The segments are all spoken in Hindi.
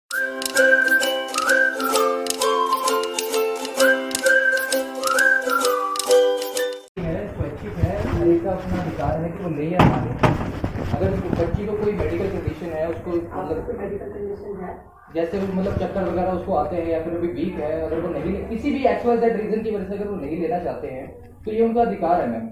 स्वैच्छिक है, हर एक का अपना अधिकार है कि वो ले या ना ले। अगर बच्ची को कोई मेडिकल कंडीशन है, उसको मतलब मेडिकल कंडीशन है, जैसे मतलब चक्कर वगैरह उसको आते हैं या फिर अभी वीक है, अगर वो नहीं किसी भी XYZ रीजन की वजह से अगर वो नहीं लेना चाहते हैं तो ये उनका अधिकार है मैम।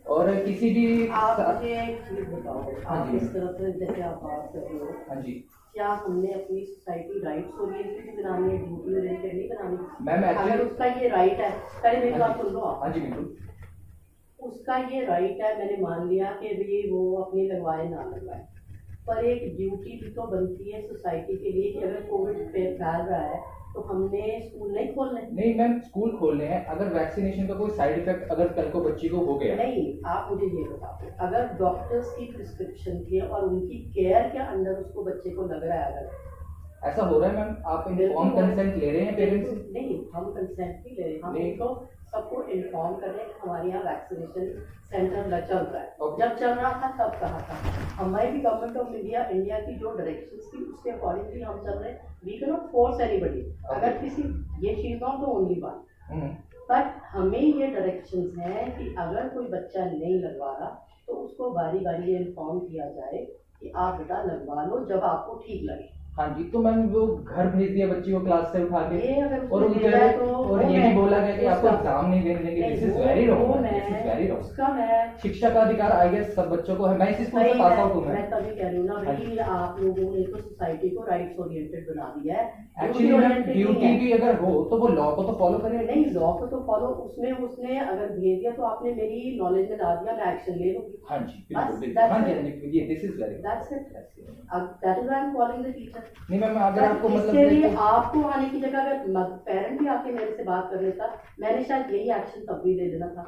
और किसी भी आप मुझे एक चीज बताओ, हाँ आप जी। इस तरह से जैसे आप बात कर रहे हो, हाँ जी क्या हमने अपनी सोसाइटी राइट्स ओरिएंटेड भी बनानी है, ड्यूटी ओरिएंटेड नहीं बनानी? मैम अगर उसका ये राइट है, पहले मेरी बात सुन लो आप। हाँ जी बिल्कुल। उसका ये राइट है, मैंने मान लिया कि भी वो अपनी लगवाए ना लगवाए, पर एक ड्यूटी भी तो बनती है सोसाइटी के लिए कि अगर कोविड फैल रहा है तो हमने स्कूल नहीं खोलने। नहीं मैम, स्कूल खोलने हैं। अगर वैक्सीनेशन का कोई साइड इफेक्ट अगर कल को बच्ची को हो गया, नहीं, आप मुझे ये बताओ, अगर डॉक्टर्स की प्रिस्क्रिप्शन थी और उनकी केयर के अंडर उसको बच्चे को लग रहा है, अगर ऐसा हो रहा है मैम, आप इन्फॉर्म कंसेंट ले रहे हैं पेरेंट्स से? नहीं, हम कंसेंट नहीं ले रहे, हम नहीं। इनको सबको इन्फॉर्म कर रहे हैं कि हमारे यहाँ वैक्सीनेशन सेंटर चल रहा है। Okay. जब चल रहा था तब कहा था, हमारी भी गवर्नमेंट ऑफ इंडिया की जो डायरेक्शंस थी उसके अकॉर्डिंगली हम चल रहे हैं। We can not force anybody, अगर किसी ये चीज not the only one, but हमें ये डायरेक्शंस हैं कि अगर कोई बच्चा नहीं लगवा रहा तो उसको बारी बारी ये इन्फॉर्म किया जाए कि आप बेटा लगवा लो जब आपको ठीक लगे। हाँ जी, तो मैम वो घर भेज दिया बच्ची को क्लास से उठा के, ये अगर और उनके और ये भी बोला गया कि आपको एग्जाम नहीं देने देंगे। This is very wrong, this is very wrong. उसका मैं शिक्षा का अधिकार आई गेस सब बच्चों को है। मैं इसी स्कूल से पास आउट हूँ। मैं तभी कह रही हूँ ना भाई, आप लोगों ने तो सोसाइटी को राइट्स ओरिएंटेड बना दिया है। एक्चुअली मैम ड्यूटी भी अगर हो तो वो लॉ को तो फॉलो करे। नहीं, लॉ को तो फॉलो, उसमें उसने अगर भेज दिया तो आपने मेरी नॉलेज में ला दिया, मैं एक्शन ले लूंगी। हाँ जी बिल्कुल बिल्कुल। हाँ जी ये this is very that's it, that is why I am calling the teacher. नहीं मैम, अगर आपको इसके लिए मतलब आपको आने की जगह अगर पेरेंट भी आके मेरे से बात कर लेता, मैंने शायद यही एक्शन तब भी ले लेना था।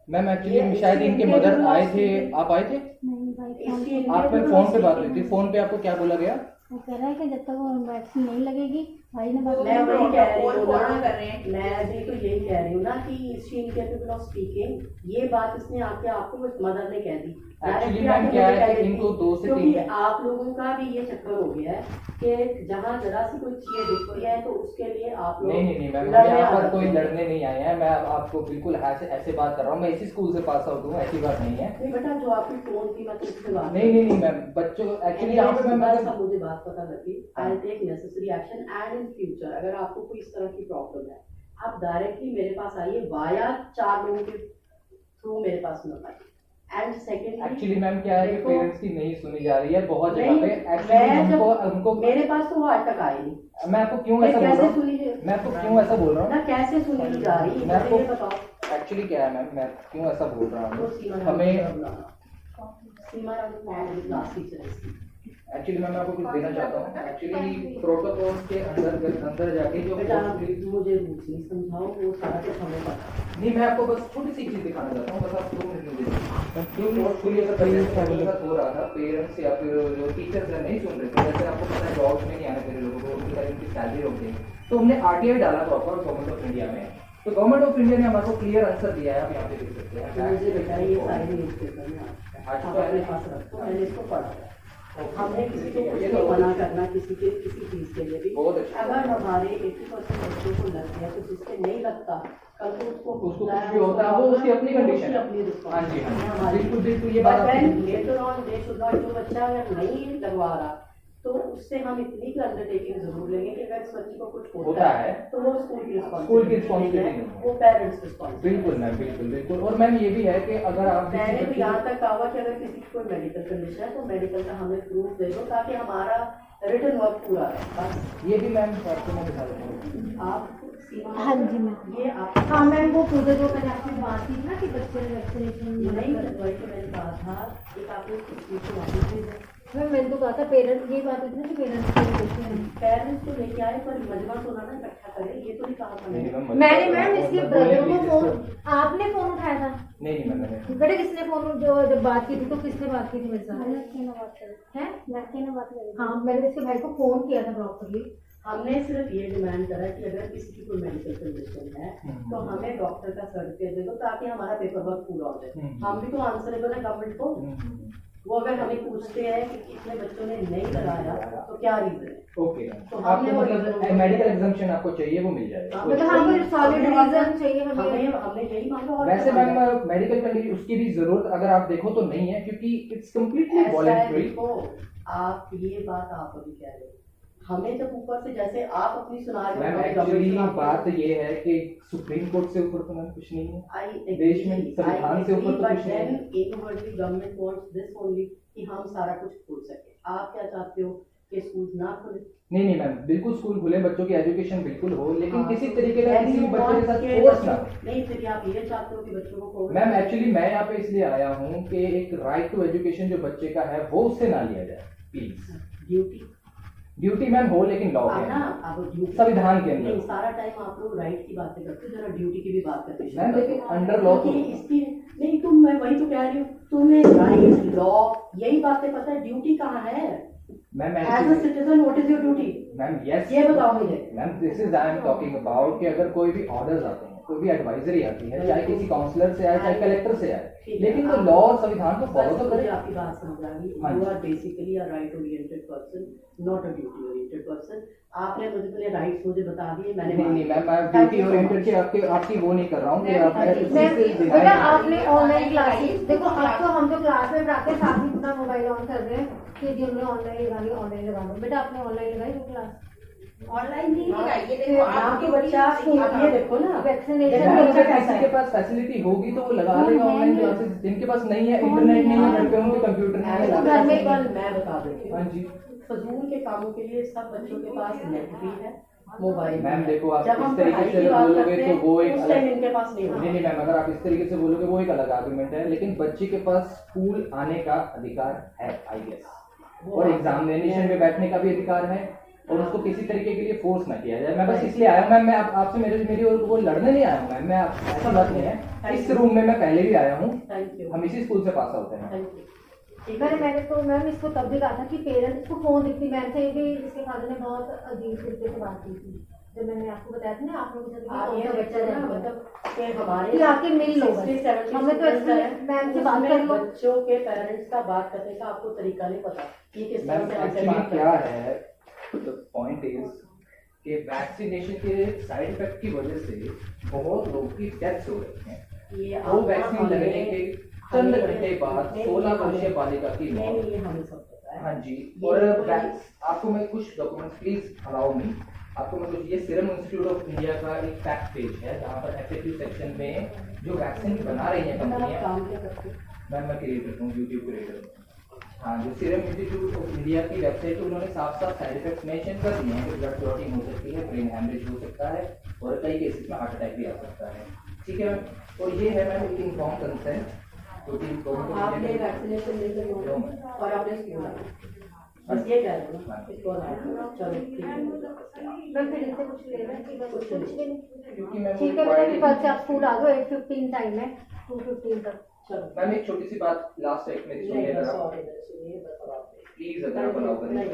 मैम एक्चुअली शायद इनके मदर आए थे, आप आए थे? नहीं भाई, आपने फोन पे बात हुई थी, फोन पे आपको क्या बोला गया? वो कह रहा है कि जब तक वो वैक्सीन नहीं लगेगी भाई ने बात मैं वही कह रही हूँ फॉलो कर रहे हैं। मैं भी तो यही कह रही हूँ ना कि is she incapable of speaking, ये बात इसने आके आपको मदर ने कह दी। एक्चुअली मैम क्या है कि इनको 2 से 3 क्योंकि आप लोगों का भी ये चक्कर हो गया है कि जहाँ जरा सी कोई चीज दिखती है तो उसके लिए आप लोग नहीं मैम, लड़ने यहाँ पर आ कोई जाते हैं। लड़ने नहीं आए हैं। मैं आपको बिल्कुल ऐसे बात कर रहा हूँ। मैं इसी स्कूल से पास आउट हूँ, ऐसी बात नहीं है। नहीं बेटा, जो आपकी फोन थी मैं तुझसे बात नहीं मैम, बच्चों एक्चुअली यहाँ पे मैं मुझे बात पता लगी, I will take necessary action and in future अगर आपको कोई इस तरह की प्रॉब्लम है आप डायरेक्टली मेरे पास आइए, वाया 4 लोगों के थ्रू मेरे पास मत आइए। एंड सेकेंडली एक्चुअली मैम क्या है कि पेरेंट्स की नहीं सुनी जा रही है बहुत जगह नहीं, पे। एक्चुअली हमको मेरे पास तो वो आज तक आई नहीं। मैं आपको क्यों ऐसा बोल रहा कैसे हूँ, सुनी, मैं आपको क्यों ऐसा बोल रहा हूँ ना कैसे सुनी जा रही मैं है, ये आपको बताओ। एक्चुअली क्या है मैम, मैं क्यों ऐसा बोल रहा वो हूँ, सीमा हमें सीमा क्लास टीचर है। एक्चुअली मैं आपको कुछ देना चाहता हूँ। एक्चुअली प्रोटोकॉल के अंदर जाके जो बेटा मुझे रूल्स नहीं समझाओ, वो सारा कुछ हमें पता। नहीं, मैं आपको बस छोटी सी चीज दिखाना चाहता हूँ, बस आप 2 मिनट मुझे एक्चुअली अगर पेरेंट्स फैमिली का हो रहा था, पेरेंट्स या फिर जो टीचर्स है नहीं सुन रहे थे, जैसे आपको पता है जॉब्स में नहीं आने मेरे लोगों को, उनकी तरह उनकी सैलरी रोक देंगे, तो हमने RTI डाला प्रॉपर गवर्नमेंट ऑफ इंडिया में। तो गवर्नमेंट ऑफ इंडिया ने हमारे को क्लियर आंसर दिया है, आप यहाँ पे देख सकते हैं। मुझे बेटा ये सारे न्यूज पेपर में आज अपने पास रखो, मैंने इसको पढ़ा है। हमने किसी को कुछ नहीं मना करना, किसी चीज के लिए भी। बहुत अच्छा। अगर हमारे 80% बच्चों को लग गया तो जिसके नहीं लगता कल को उसको कुछ भी होता है, वो उसकी अपनी कंडीशन है। अपनी हाँ जी हाँ रिस्पॉन्सिबिलिटी बिल्कुल बिल्कुल, ये बात later on they should not, जो बच्चा अगर नहीं लगवा रहा तो उससे हम इतनी की अंडरटेकिंग जरूर लेंगे कि अगर इस बच्चे को कुछ होता है तो वो स्कूल की रिस्पॉन्सिबिलिटी है, वो पेरेंट्स रिस्पॉन्सिबिलिटी। बिल्कुल मैम, बिल्कुल। और मैम ये भी है कि अगर आप मैंने तो यहाँ तक कहा हुआ कि अगर किसी की कोई मेडिकल कंडीशन है तो मेडिकल का हमें प्रूफ दे दो ताकि हमारा रिटर्न वर्क पूरा है। बस ये भी मैम आपको मैं बता देता हूँ। आप हाँ जी मैम, ये आप हाँ मैम, वो पूरे जो मैंने आपकी बात की ना कि बच्चे ने वैक्सीनेशन नहीं वही तो मैंने कहा था एक आपने चीज को वापस भेजा। मैंने तो कहा था पेरेंट्स, ये बात होती है ना कि पेरेंट्स को लेके आए पर मजमा तो ना इकट्ठा करें, ये तो नहीं कहा था मैंने। मैंने मैम इसके ब्रदर को फोन, आपने फोन उठाया था? नहीं मैम, बेटा किसने फोन, जो जब बात की थी तो किसने बात की थी मेरे साथ? लड़के ने बात करी। हाँ, मैंने इसके भाई को फोन किया था प्रॉपरली। हमने सिर्फ ये डिमांड करा कि अगर किसी की कोई मेडिकल कंडीशन है तो हमें डॉक्टर का सर्टिफिकेट दे दो ताकि हमारा पेपर वर्क पूरा हो जाए। हम भी तो आंसरेबल है गवर्नमेंट को। वो अगर हमें पूछते हैं कि कितने बच्चों ने नहीं लगाया तो क्या रीजन है। ओके, तो आपको हमने वो मतलब reason- मेडिकल एग्जामिशन आपको चाहिए, वो मिल जाएगा। मतलब हमको सॉलिड रीजन चाहिए हमें। हमने यही मांगा। और वैसे मैम मेडिकल कंडीशन उसकी भी जरूरत अगर आप देखो तो नहीं है, क्योंकि इट्स कम्प्लीटली ऐसा है, वॉलंटरी। देखो आप ये बात आप अभी कह रहे हो, हमें जब ऊपर से जैसे आप अपनी सुना रहे मैम हो, एक्चुअली बात ये है कि सुप्रीम कोर्ट से ऊपर तो मैम कुछ नहीं है, देश में संविधान से ऊपर तो कुछ नहीं है। इनवर्टली गवर्नमेंट वांट्स दिस ओनली कि हम सारा कुछ खोल सके। आप क्या चाहते हो कि स्कूल ना खुले? नहीं मैम, बिल्कुल स्कूल खुले, बच्चों की एजुकेशन बिल्कुल हो, लेकिन हाँ, किसी तो तरीके का then किसी भी you बच्चे के want साथ के फोर्स ना। नहीं, फिर आप ये चाहते हो कि बच्चों को कोविड। मैम एक्चुअली मैं यहाँ पे इसलिए आया हूँ कि एक राइट टू एजुकेशन जो बच्चे का है वो उससे ना लिया जाए प्लीज। ड्यूटी मैम हो, लेकिन लॉ आप के ना आप ड्यूटी संविधान के अंदर। नहीं, सारा टाइम आप लोग राइट की बातें करते हो, जरा ड्यूटी की भी बात करते हो। मैम लेकिन अंडर लॉ तो इसकी नहीं, तुम मैं वही तो कह रही हूँ, तुम्हें राइट लॉ यही बातें पता है, ड्यूटी कहाँ है? Ma'am as a citizen what is your duty? Ma'am yes, ये बताओ मुझे। Ma'am this is I am talking about कि अगर कोई भी ऑर्डर्स आते हैं, कोई भी एडवाइजरी आती है, चाहे किसी काउंसलर से आए, चाहे कलेक्टर से आए, लेकिन तो लॉ और संविधान को फॉलो तो करें। आपकी बात समझ आ गई। हाँ you ji. Are basically a right oriented person, not a duty oriented person. आपने मुझे अपने राइट्स मुझे बता दिए, मैंने नहीं मैम, मैं ड्यूटी ओरिएंटेड की आपकी वो नहीं कर रहा हूँ कि आप बेटा आपने ऑनलाइन क्लासेस देखो, अब तो हम जो क्लास में पढ़ाते हैं साथ ही अपना मोबाइल ऑन कर रहे हैं कि जी हमने ऑनलाइन लगा लिया, ऑनलाइन लगा लो। बेटा आपने ऑनलाइन लगाई वो क्लास? ऑनलाइन नहीं लगाइए। देखो आपके बच्चा अब ये देखो ना, वैक्सीनेशन बच्चा कैसा किसी है? के पास फैसिलिटी होगी तो वो लगा लेगा ऑनलाइन क्लासेस। जिनके पास नहीं है, इंटरनेट नहीं है घर पे, उनके कंप्यूटर नहीं है, घर में कल मैं बता देती हाँ हूँ, जी। फजूल के कामों के लिए सब बच्चों के पास नेट भी है, मोबाइल। मैम देखो, आप जब हम इस तरीके पढ़ाई से की बात बोलोगे करते तो हैं वो एक उस अलग। टाइम इनके पास नहीं होता। नहीं मैम, अगर आप इस तरीके से बोलोगे वो एक अलग आर्गुमेंट है, लेकिन बच्चे के पास स्कूल आने का अधिकार है आई गेस, और एग्जामिनेशन में बैठने का भी अधिकार है, और उसको किसी तरीके के लिए फोर्स ना किया जाए। मैं बस इसलिए आया मैम, मैं आपसे मेरी और वो लड़ने नहीं आया हूँ मैम, मैं ऐसा बात नहीं है। इस रूम में मैं पहले भी आया हूँ, थैंक यू, हम इसी स्कूल से पास आउट हैं। Thank you. मैंने तो मैम इसको तब भी कहा था कि पेरेंट्स को फोन दिखती, मैम से भी इसके फादर ने बहुत अजीब तरीके से बात की थी, जब मैंने आपको बताया था ना आप लोगों के साथ आप ये बच्चा बच्चा ना मतलब कि हमारे कि आके मिल लो, हमें तो ऐसे मैम से बात कर लो। बच्चों के पेरेंट्स का बात करने का आपको तरीका नहीं पता, ये किस तरह से हमसे एक्चुअली बात क्या करते हैं। है, द पॉइंट इज कि वैक्सीनेशन के साइड इफेक्ट की वजह से बहुत लोगों की डेथ्स हो रही हैं। ये वो वैक्सीन लगने के चंद घंटे बाद 16 वर्षीय बालिका की मौत। नहीं, ये हमें सब पता है। हाँ जी, और आपको मैं कुछ डॉक्यूमेंट्स प्लीज अलाउ मी, आपको मैं कुछ, ये सीरम इंस्टीट्यूट ऑफ इंडिया का एक फैक्ट पेज है जहाँ पर FAQ सेक्शन में जो वैक्सीन बना रही है आप कंपनियां, काम क्या करते हैं? मैं क्रिएटर हूँ, यूट्यूब क्रिएटर। हाँ, जो सीरम इंस्टीट्यूट ऑफ इंडिया की वेबसाइट पे उन्होंने साफ साफ साइड इफेक्ट्स मेंशन कर दिए हैं कि ब्लड क्लॉटिंग हो सकती है, ब्रेन हैमरेज हो सकता है, और कई केसेस में हार्ट अटैक भी आ सकता है। ठीक है मैम, और ये है मैम इनफॉर्म कंसेंट, आपने वैक्सीनेशन नहीं करी और आपने स्कूल आना, बस ये कह रहे हो ना, इसको आना। चलो ठीक है, मैं फिर इससे कुछ ले रहा कि बस कुछ भी नहीं। क्योंकि मैं ठीक है बेटा, कि कल से आप स्कूल आ जाओ, 8:15 टाइम है, 2:15 तक। चलो मैम एक छोटी सी बात लास्ट एक मेरी सुनिए नहीं, जरा सॉरी, सुनिए बस आप प्लीज, अगर आप अलाउ करें। नहीं,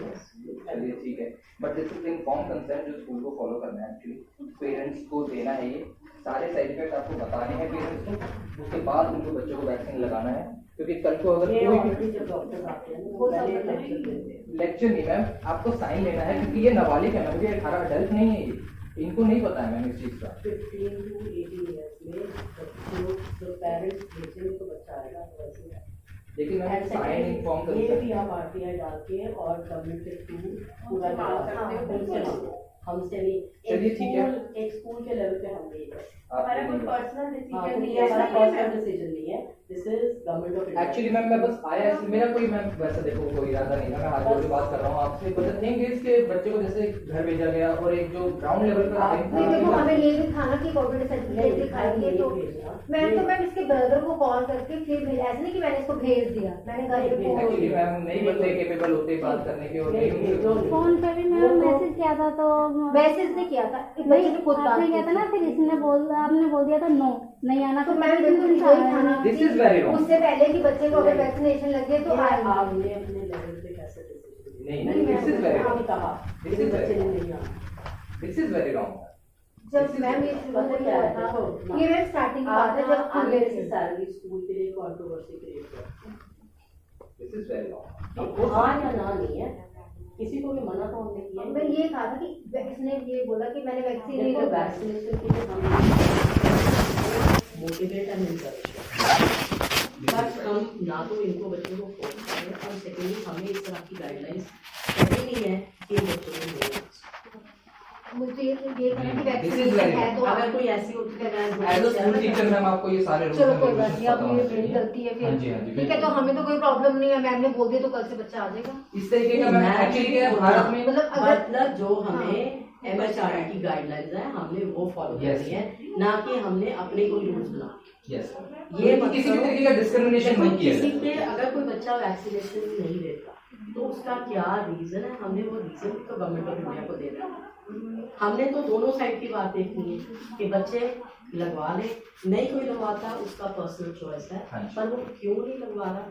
चलिए ठीक है, but this is inform consent जो स्कूल को फॉलो करना है, एक्चुअली पेरेंट्स को देना है, ये सारे साइड इफेक्ट आपको बताने हैं पेरेंट्स को, उसके बाद उनको बच्चों को वैक्सीन लगाना है, क्योंकि कल को अगर ये कोई ऑलरेडी जब डॉक्टर आते हैं वो पहले लेक्चर देते हैं। लेक्चर नहीं मैम, आपको साइन लेना है, क्योंकि ये नाबालिग है मैम, ये 18 अडल्ट नहीं है, ये इनको नहीं पता है मैम इस चीज़ का। 15 to 18 years में जो पेरेंट्स भेजेंगे तो बच्चा आएगा, तो वैसे है। लेकिन मैम And साइन secondly, इन्फॉर्म कर ये सकते भी हैं। आप RTI डाल के और गवर्नमेंट के थ्रू पूरा हमसे नहीं, चलिए, ठीक है। एक स्कूल के लेवल पे हम नहीं है, हमारा कोई पर्सनल हाँ, डिसीजन क्योंकि नहीं ये हमारा पर्सनल है। डिसीजन नहीं है, this is government of India. Actually ma'am मैं बस आया इसलिए, मेरा कोई मैम वैसा देखो कोई इरादा नहीं था, मैं हाथ जोड़ के बात कर रहा हूँ आपसे, बट द थिंग इज के बच्चे को जैसे घर भेजा गया और एक जो ग्राउंड लेवल पर नहीं देखो, हमें ये भी था ना कि कोविड सर्टिफिकेट दिखाएंगे, तो मैं तो मैम इसके ब्रदर को कॉल करके फिर भेजा, ऐसे नहीं कि मैंने इसको भेज दिया, मैंने घर पे फोन एक्चुअली किया। मैम नहीं बच्चे केपेबल होते बात करने के, और नहीं उनसे फोन पे भी मैंने मैसेज किया था तो मैसेज ने किया था, एक बच्चे ने खुद बात आपने की किया था ना, थी। फिर आपने बोल दिया था नो नहीं आना, तो मैम बिल्कुल वही था ना, This is very wrong. उससे पहले कि बच्चे को अगर वैक्सीनेशन लगे तो आए। आपने अपने लेवल पे कैसे डिसीजन नहीं नहीं, दिस इज वेरी आपने कहा This कि is बच्चे very ने नहीं आना। This is very wrong. जब मैम ये शुरू पता हुआ क्या है, था, देखो, ये मैम स्टार्टिंग की बात है जब खुले थे। अननेसेसरली स्कूल के लिए कंट्रोवर्सी क्रिएट करते हैं। This is very wrong. वो हाँ या ना नहीं है, किसी को भी मना तो हमने किया मैं ये कहा था कि इसने ये बोला कि मैंने वैक्सीन नहीं देखो लगवाई। वैक्सीनेशन के लिए हम मोटिवेट एंड इनकरेज, बट हम ना तो इनको बच्चों को फोर्स कर रहे हैं और सेकेंडली हमें इस तरह की गाइडलाइंस कभी नहीं है कि इन बच्चों को नहीं। मुझे ये कहना कि This is वैक्सीनेशन very है तो अगर कोई ऐसी होती है as a school teacher ma'am आपको ये सारे रूल्स चलो कोई बात नहीं, अब ये मेरी गलती है हाँ जी, हाँ जी, फिर ठीक है। तो हमें तो कोई प्रॉब्लम नहीं है, मैम ने बोल दिया तो कल से बच्चा आ जाएगा। इस तरीके का मैम एक्चुअली क्या है भारत में मतलब अगर मतलब जो हमें MHRD की गाइडलाइंस है हमने वो फॉलो करनी है, ना कि हमने अपने कोई रूल्स बना। यस ये किसी भी तरीके का डिस्क्रिमिनेशन नहीं किया किसी जाता। पे अगर कोई बच्चा वैक्सीनेशन नहीं लेता तो उसका क्या रीजन है, हमने वो रीजन तो गवर्नमेंट ऑफ इंडिया को देना है। हमने तो दोनों साइड की बात देखनी है कि बच्चे लगवा ले, नहीं कोई लगवाता उसका पर्सनल चॉइस है, हाँ जी। पर वो क्यों नहीं लगवा रहा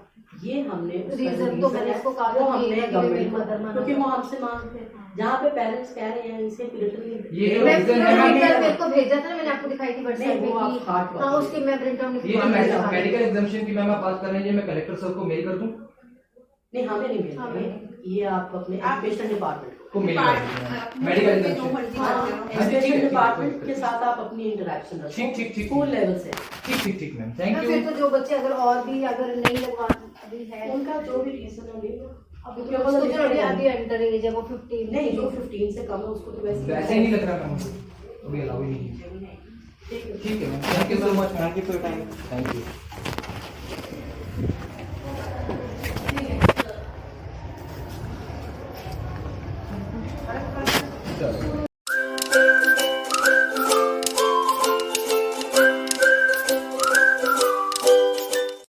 ये हमने उसका रीजन जो तो reason मैंने है, इसको कहा वो था कि हमने ये गवर्नमेंट मेरी को, मदर माना क्योंकि था। वो हमसे मांगते हैं। जहाँ पे पेरेंट्स कह रहे हैं इनसे ये जो मैं reason है, मेरे को भेजा था, मैंने आपको दिखाई थी व्हाट्सएप नहीं, वो आप पे हार्ट कि हाँ वाली। उसकी मैं प्रिंट आउट ये जो मेडिकल एग्जामिनेशन की मैम आप बात कर रहे हैं, ये मैं कलेक्टर सर को मेल कर दूं? नहीं हमें नहीं मिल हमें रही, ये आप अपने एजुकेशन डिपार्टमेंट को मेल कर दूं मेडिकल एग्जामिनेशन। एजुकेशन डिपार्टमेंट के साथ आप अपनी इंटरेक्शन रखो, ठीक, ठीक, ठीक। स्कूल लेवल से। ठीक मैम, थैंक यू। फिर तो जो बच्चे अगर और भी अगर नहीं लगवा अभी है उनका जो भी रीजन है ले लो। अब क्योंकि उसको अगर जो अभी अंडर एज है वो 15 नहीं जो 15 से कम है उसको तो वैसे ही नहीं लग रहा मैम, अभी अलाउ ही नहीं है। ठीक है। ठीक है ma'am, thank you so much. Thank you for your time. Thank you.